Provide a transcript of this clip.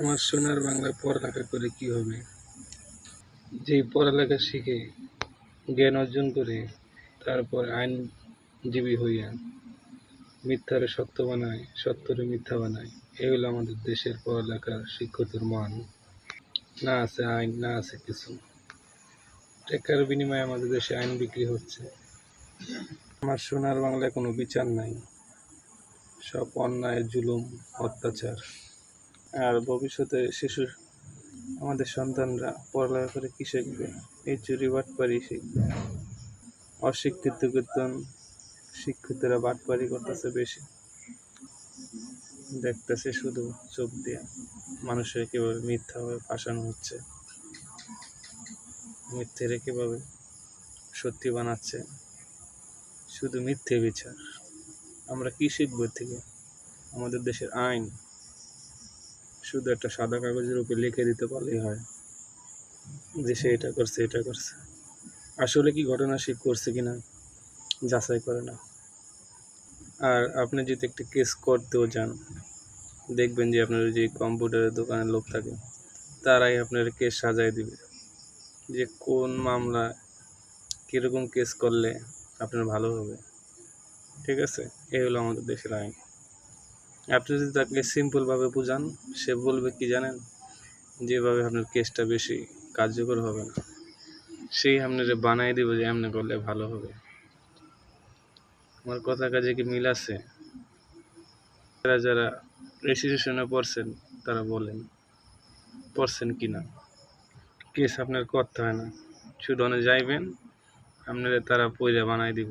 আমার সোনার বাংলায় পড়ালেখা করে কি হবে? যেই পড়ালেখা শিখে জ্ঞান অর্জন করে তারপর আইনজীবী হইয়া মিথ্যারে সত্য বানায়, সত্যরে মিথ্যা বানায়। এই হলো আমাদের দেশের পড়ালেখার শিক্ষকদের মান। না আছে আইন, না আছে কিছু। টাকার বিনিময়ে আমাদের দেশে আইন বিক্রি হচ্ছে। আমার সোনার বাংলায় কোনো বিচার নাই, সব অন্যায়, জুলুম, অত্যাচার। আর ভবিষ্যতে আমাদের সন্তানরা পড়ালেখা করে কি শিখবে? এই চুরি বাটপারি শিখবে। অশিক্ষিত শিক্ষিতরা বাটপারি করতেছে বেশি, দেখতেছে শুধু চোখ দিয়ে মানুষের কিভাবে মিথ্যাভাবে ফাঁসানো হচ্ছে, মিথ্যেরে কিভাবে সত্যি বানাচ্ছে, শুধু মিথ্যে বিচার। আমরা কি শিখবো এর থেকে? আমাদের দেশের আইন শুধু একটা সাদা কাগজের উপর লিখে দিতে পারলেই হয় যে সে এটা করছে, এটা করছে। আসলে কি ঘটনা সে করছে কিনা যাচাই করে না। আর আপনি যদি একটা কেস করতেও যান, দেখবেন যে আপনার যে কম্পিউটারের দোকানের লোক থাকে, তারাই আপনার কেস সাজায় দিবে যে কোন মামলা কীরকম কেস করলে আপনার ভালো হবে। ঠিক আছে? এই হলো আমাদের দেশের আইন। আপনি যদি তাকে সিম্পলভাবে বুঝান, সে বলবে কি জানেন, যেভাবে আপনার কেসটা বেশি কার্যকর হবে না, সেই আপনার বানাই দেবে যে এমনি করলে ভালো হবে। আমার কথা কাজে কি মিল আছে? যারা যারা রেজিস্ট্রেশনে পড়ছেন তারা বলেন পড়ছেন কি না। কেস আপনার করতে হয় না, শুধু অনেক যাইবেন, আপনারা তারা পয়রা বানাই দিব।